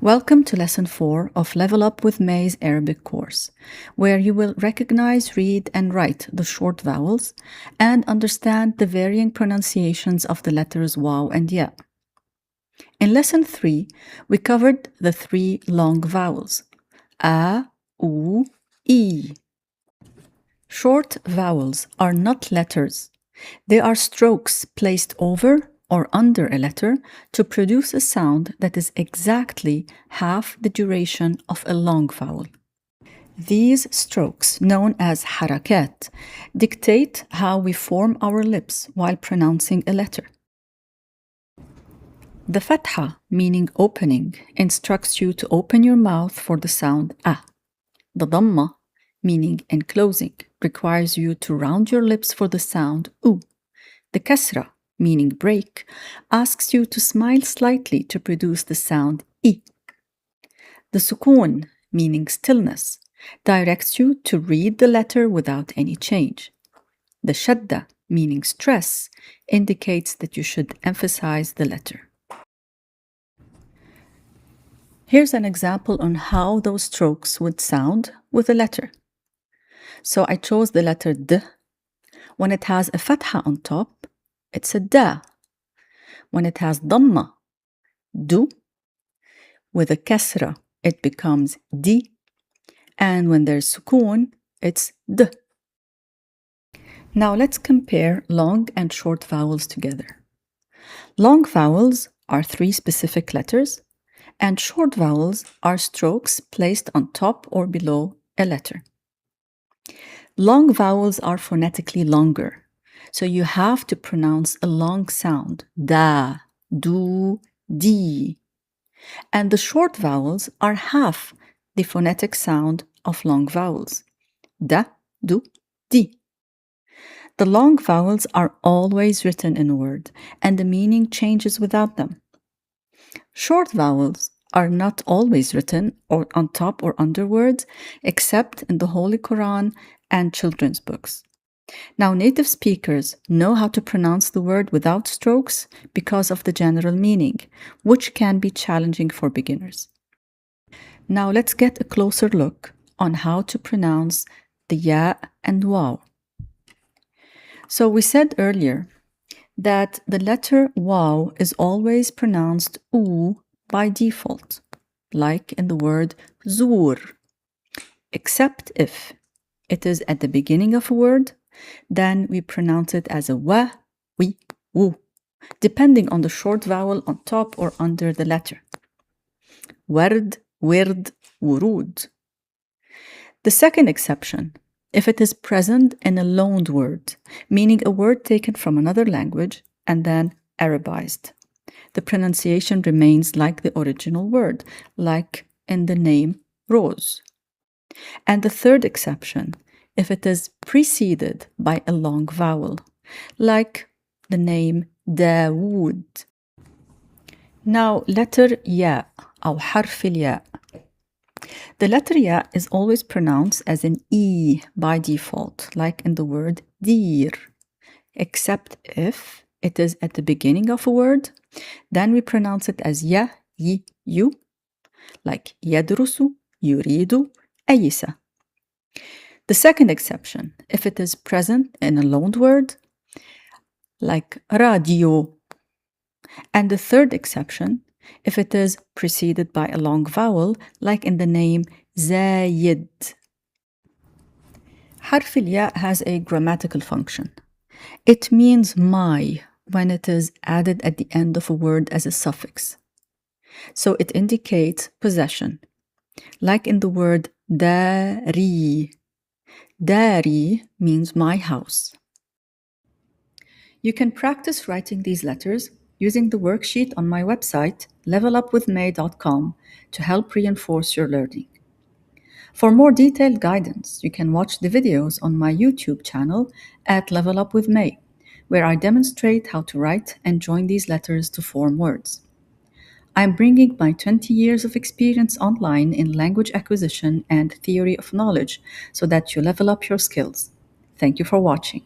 Welcome to Lesson 4 of Level Up with May's Arabic course, where you will recognize, read, and write the short vowels and understand the varying pronunciations of the letters waaw and ya. In Lesson 3, we covered the 3 long vowels, a, u, e. Short vowels are not letters. They are strokes placed over or under a letter to produce a sound that is exactly half the duration of a long vowel. These strokes, known as Harakaat, dictate how we form our lips while pronouncing a letter. The fatha, meaning opening, instructs you to open your mouth for the sound a. The dhamma, meaning enclosing, requires you to round your lips for the sound u. The kasra, meaning break, asks you to smile slightly to produce the sound I. The sukoon, meaning stillness, directs you to read the letter without any change. The shadda, meaning stress, indicates that you should emphasize the letter. Here's an example on how those strokes would sound with a letter. So I chose the letter D. When it has a fatha on top, it's a da. When it has dhamma, du. With a kasra, it becomes di. And when there's sukoon, it's d. Now let's compare long and short vowels together. Long vowels are 3 specific letters, and short vowels are strokes placed on top or below a letter. Long vowels are phonetically longer, so you have to pronounce a long sound, da, du, di. And the short vowels are half the phonetic sound of long vowels, da, du, di. The long vowels are always written in a word, and the meaning changes without them. Short vowels are not always written or on top or under words, except in the Holy Quran and children's books. Now, native speakers know how to pronounce the word without strokes because of the general meaning, which can be challenging for beginners. Now, let's get a closer look on how to pronounce the ya and waaw. So we said earlier that the letter waaw is always pronounced oo by default, like in the word zoor, except if it is at the beginning of a word, then we pronounce it as a wa, wi, woo, depending on the short vowel on top or under the letter. Ward, wird, wurud. The second exception, if it is present in a loaned word, meaning a word taken from another language and then Arabized. The pronunciation remains like the original word, like in the name rose. And the third exception, if it is preceded by a long vowel, like the name Dawood. Now, letter ya, or حرف الياء. The letter ya is always pronounced as an e by default, like in the word dir, except if it is at the beginning of a word, then we pronounce it as ya, yi, you, like yadrusu, yuridu, ayisa. The second exception, if it is present in a loaned word, like radio. And the third exception, if it is preceded by a long vowel, like in the name Zayid. Harf al-ya has a grammatical function. It means my when it is added at the end of a word as a suffix. So it indicates possession, like in the word dari. Dari means my house. You can practice writing these letters using the worksheet on my website, LevelUPwithMay.com, to help reinforce your learning. For more detailed guidance, you can watch the videos on my YouTube channel at Level Up with May, where I demonstrate how to write and join these letters to form words. I'm bringing my 20 years of experience online in language acquisition and theory of knowledge so that you level up your skills. Thank you for watching.